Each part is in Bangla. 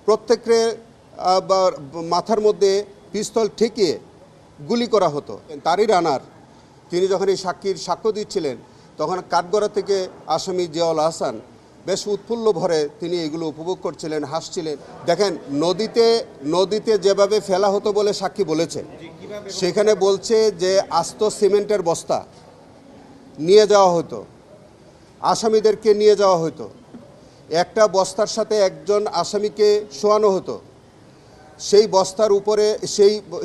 প্রত্যেকের মাথার মধ্যে পিস্তল ঠেকিয়ে গুলি করা হতো। তারই রানার তিনি যখন এই সাক্ষ্য দিচ্ছিলেন তখন কাঠগড়া থেকে আসামি জিয়াউল আহসান বেশ উৎফুল্ল ভরে তিনি এগুলো উপভোগ করছিলেন, হাসছিলেন। দেখেন, নদীতে যেভাবে ফেলা হতো বলে সাক্ষী বলেছে, সেখানে বলছে যে আস্ত সিমেন্টের বস্তা নিয়ে যাওয়া হতো, আসামিদেরকে নিয়ে যাওয়া হতো, একটা বস্তার সাথে একজন আসামিকে শোয়ানো হতো, সেই বস্তার উপরে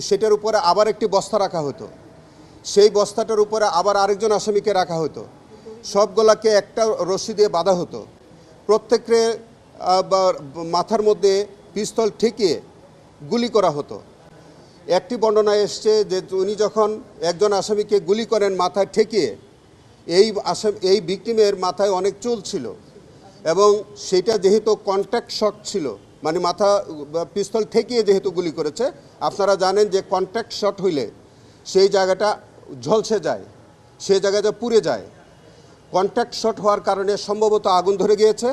সেটার উপরে আবার একটি বস্তা রাখা হতো, সেই বস্তাটার উপরে আবার আরেকজন আসামিকে রাখা হতো, সবগুলাকে একটা রশি দিয়ে বাঁধা হতো, প্রত্যেকের মাথার মধ্যে পিস্তল ঠেকিয়ে গুলি করা হতো। একটি বর্ণনায় এসছে যে উনি যখন একজন আসামিকে গুলি করেন মাথায় ঠেকিয়ে, এই ভিকটিমের মাথায় অনেক চুল ছিল এবং সেটা যেহেতু কন্ট্যাক্ট শট ছিল, মানে মাথা পিস্তল ঠেকিয়ে যেহেতু গুলি করেছে, আপনারা জানেন যে কন্ট্যাক্ট শট হইলে সেই জায়গাটা ঝলসে যায়, সেই জায়গাটা পুড়ে যায়। কন্ট্যাক্ট শট হওয়ার কারণে সম্ভবত আগুন ধরে গিয়েছে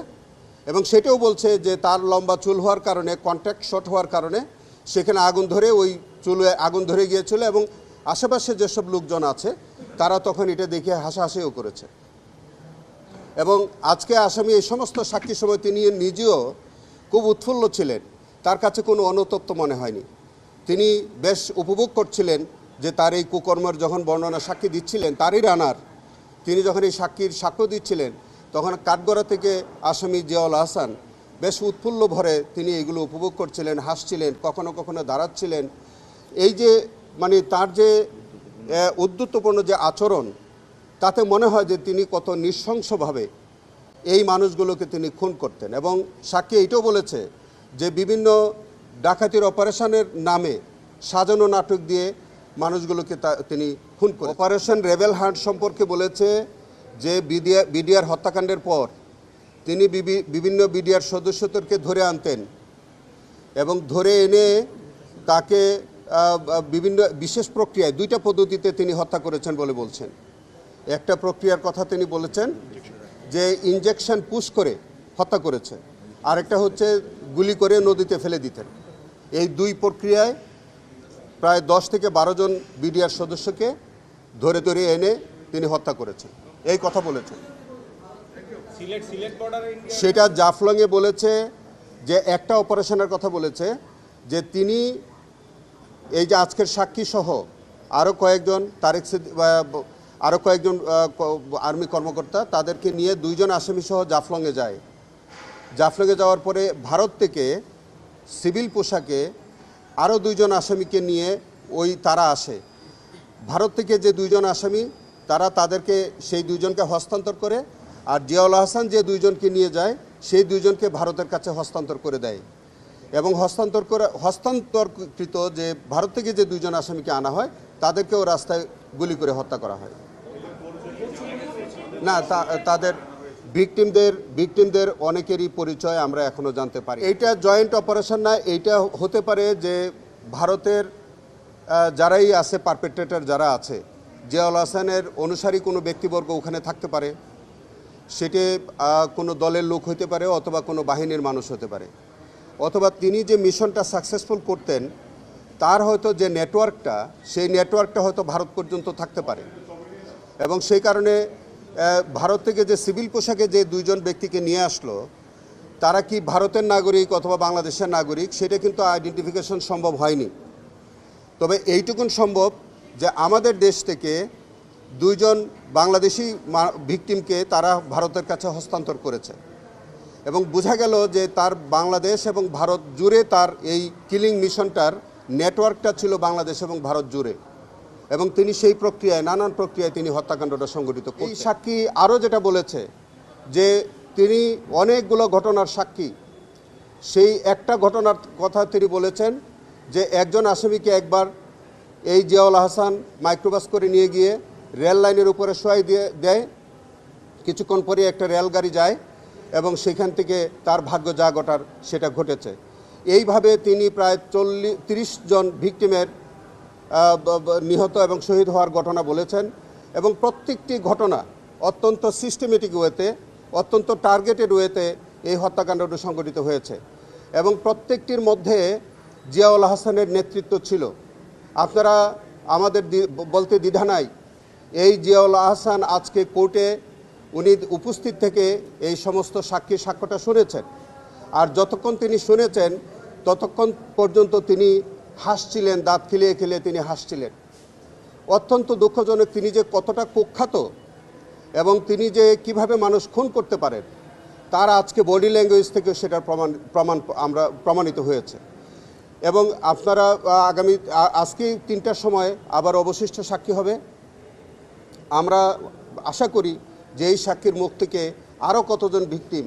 এবং সেটাও বলছে যে তার লম্বা চুল হওয়ার কারণে, কন্ট্যাক্ট শট হওয়ার কারণে সেখানে আগুন ধরে ওই চুলে আগুন ধরে গিয়েছিল এবং আশেপাশে যেসব লোকজন আছে তারা তখন এটা দেখে হাসাহাসিও করেছে। এবং আজকে আসামি এই সমস্ত সাক্ষী সময় তিনি নিজেও খুব উৎফুল্ল ছিলেন, তার কাছে কোনো অনুতপ্ত মনে হয়নি। তিনি বেশ উপভোগ করছিলেন যে তার এই কুকর্মের যখন বর্ণনা সাক্ষী দিচ্ছিলেন, তারই রানার তিনি যখন এই সাক্ষ্য দিচ্ছিলেন তখন কাঠগড়া থেকে আসামি জিয়াউল আহসান বেশ উৎফুল্ল ভরে তিনি এগুলো উপভোগ করছিলেন, হাসছিলেন, কখনো কখনো দাঁড়াচ্ছিলেন। এই যে মানে তার যে উদ্ধত্তপূর্ণ যে আচরণ, তাতে মনে হয় যে তিনি কত নৃশংসভাবে এই মানুষগুলোকে তিনি খুন করতেন। এবং সাক্ষী এইটাও বলেছে যে বিভিন্ন ডাকাতির অপারেশনের নামে সাজানো নাটক দিয়ে মানুষগুলোকে তিনি খুন করেন। অপারেশন রেবেল হান্ট সম্পর্কে বলেছে যে বিডিআর হত্যাকাণ্ডের পর তিনি বিভিন্ন বিডিআর সদস্যদেরকে ধরে আনতেন এবং ধরে এনে তাকে বিভিন্ন বিশেষ প্রক্রিয়ায় 2টা পদ্ধতিতে তিনি হত্যা করেছেন বলে বলছেন। একটা প্রক্রিয়ার কথা তিনি বলেছেন যে ইনজেকশন পুশ করে হত্যা করেছে, আরেকটা হচ্ছে গুলি করে নদীতে ফেলে দিতেন। এই 2 প্রক্রিয়ায় প্রায় 10 থেকে 12 জন বিডিআর সদস্যকে ধরে এনে তিনি হত্যা করেছেন, এই কথা বলেছেন। সেটা জাফলংয়ে বলেছে যে একটা অপারেশনের কথা বলেছে যে তিনি এই যে আজকের সাক্ষী সহ আরও কয়েকজন আরও কয়েকজন আর্মি কর্মকর্তা তাদেরকে নিয়ে 2 জন আসামি সহ জাফলংয়ে যায়। জাফলংয়ে যাওয়ার পরে ভারত থেকে সিভিল পোশাকে আরও 2 জন আসামিকে নিয়ে তারা আসে। ভারত থেকে যে 2 জন আসামি তাদেরকে সেই 2 জনকে হস্তান্তর করে, আর জিয়াউল আহসান যে 2 জনকে নিয়ে যায় সেই 2 জনকে ভারতের কাছে হস্তান্তর করে দেয় এবং হস্তান্তরকৃত যে ভারত থেকে যে 2 জন আসামিকে আনা হয় তাদেরকেও রাস্তায় গুলি করে হত্যা করা হয়। না, তাদের ভিকটিমদের অনেকেরই পরিচয় আমরা এখনও জানতে পারি। এইটা জয়েন্ট অপারেশন না, এইটা হতে পারে যে ভারতের যারাই আছে, পারপেট্রেটর যারা আছে, জিয়াউল আহসানের অনুসারী কোনো ব্যক্তিবর্গ ওখানে থাকতে পারে, সেটি কোনো দলের লোক হতে পারে অথবা কোনো বাহিনীর মানুষ হতে পারে, অথবা তিনি যে মিশনটা সাকসেসফুল করতেন তার হয়তো যে নেটওয়ার্কটা, সেই নেটওয়ার্কটা হয়তো ভারত পর্যন্ত থাকতে পারে এবং সেই কারণে ভারত থেকে যে সিভিল পোশাকে যে 2 জন ব্যক্তিকে নিয়ে আসলো তারা কি ভারতের নাগরিক অথবা বাংলাদেশের নাগরিক সেটা কিন্তু আইডেন্টিফিকেশন সম্ভব হয়নি। তবে এইটুকুন সম্ভব যে আমাদের দেশ থেকে 2 জন বাংলাদেশি ভিকটিমকে তারা ভারতের কাছে হস্তান্তর করেছে এবং বোঝা গেল যে তার বাংলাদেশ এবং ভারত জুড়ে তার এই কিলিং মিশনটার নেটওয়ার্কটা ছিল বাংলাদেশ এবং ভারত জুড়ে এবং তিনি সেই প্রক্রিয়ায় নানান প্রক্রিয়ায় তিনি হত্যাকাণ্ডটা সংগঠিত করেন। এই সাক্ষী আরও যেটা বলেছে যে তিনি অনেকগুলো ঘটনার সাক্ষী, সেই একটা ঘটনার কথা তিনি বলেছেন যে একজন আসামিকে একবার এই জিয়াউল আহসান মাইক্রোবাস করে নিয়ে গিয়ে রেল লাইনের উপরে শোয়াই দেয়, কিছুক্ষণ পরে একটা রেলগাড়ি যায় এবং সেখান থেকে তার ভাগ্য যা ঘটার সেটা ঘটেছে। এইভাবে তিনি প্রায় 30 জন ভিকটিমের নিহত এবং শহীদ হওয়ার ঘটনা বলেছেন এবং প্রত্যেকটি ঘটনা অত্যন্ত সিস্টেমেটিক ওয়েতে, অত্যন্ত টার্গেটেড ওয়েতে এই হত্যাকাণ্ডটি সংঘটিত হয়েছে। এবং প্রত্যেকটির মধ্যে জিয়াউল হাসানের নেতৃত্ব ছিল। আপনারা আমাদের বলতে দ্বিধা নাই, এই জিয়াউল হাসান আজকে কোর্টে উনি উপস্থিত থেকে এই সমস্ত সাক্ষ্যটা শুনেছেন। আর যতক্ষণ তিনি শুনেছেন ততক্ষণ পর্যন্ত তিনি হাসছিলেন, দাঁত খিলিয়ে খিলিয়ে তিনি হাসছিলেন। অত্যন্ত দুঃখজনক, তিনি যে কতটা কুখ্যাত এবং তিনি যে কিভাবে মানুষ খুন করতে পারেন তার আজকে বডি ল্যাঙ্গুয়েজ থেকে সেটার প্রমাণিত হয়েছে। এবং আপনারা আজকে 3টার সময় আবার অবশিষ্ট সাক্ষী হবে। আমরা আশা করি যে এই সাক্ষীর মুখ থেকে আরও কতজন ভিকটিম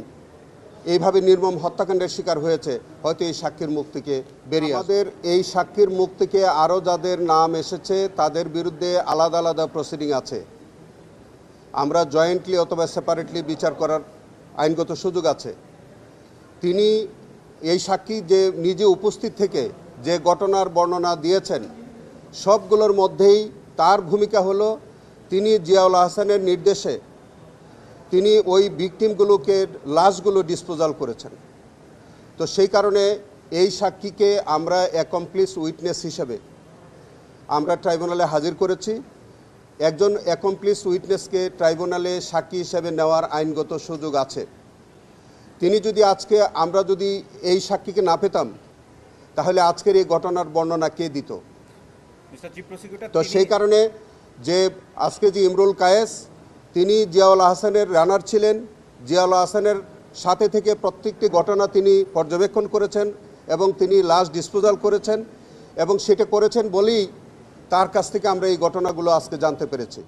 এইভাবে নির্মম হত্যাকাণ্ডের শিকার হয়েছে হয়তো এই সাক্ষীর মুখ থেকে বেরিয়ে আমাদের এই সাক্ষীর মুখ থেকে আরও যাদের নাম এসেছে তাদের বিরুদ্ধে আলাদা আলাদা প্রসিডিং আছে। আমরা জয়েন্টলি অথবা সেপারেটলি বিচার করার আইনগত সুযোগ আছে। তিনি এই সাক্ষী যে নিজে উপস্থিত থেকে যে ঘটনার বর্ণনা দিয়েছেন সবগুলোর মধ্যেই তার ভূমিকা হলো তিনি জিয়াউল হাসানের নির্দেশে তিনি ওই ভিকটিমগুলোকে লাশগুলো ডিসপোজাল করেছেন। তো সেই কারণে এই সাক্ষীকে আমরা অ্যাকমপ্লিস উইটনেস হিসেবে আমরা ট্রাইব্যুনালে হাজির করেছি। একজন অ্যাকমপ্লিস উইটনেসকে ট্রাইব্যুনালে সাক্ষী হিসেবে নেওয়ার আইনগত সুযোগ আছে। তিনি যদি আমরা যদি এই সাক্ষীকে না পেতাম তাহলে আজকের এই ঘটনার বর্ণনা কে দিত? তো সেই কারণে যে আজকে যে ইমরুল কায়েস তিনি জিয়াউল হাসানের রানার ছিলেন, জিয়াউল হাসানের সাথে থেকে প্রত্যেকটি ঘটনা তিনি পর্যবেক্ষণ করেছেন এবং তিনি লাশ ডিসপোজাল করেছেন এবং সেটা করেছেন বলেই তার কাছ থেকে আমরা এই ঘটনাগুলো আজকে জানতে পেরেছি।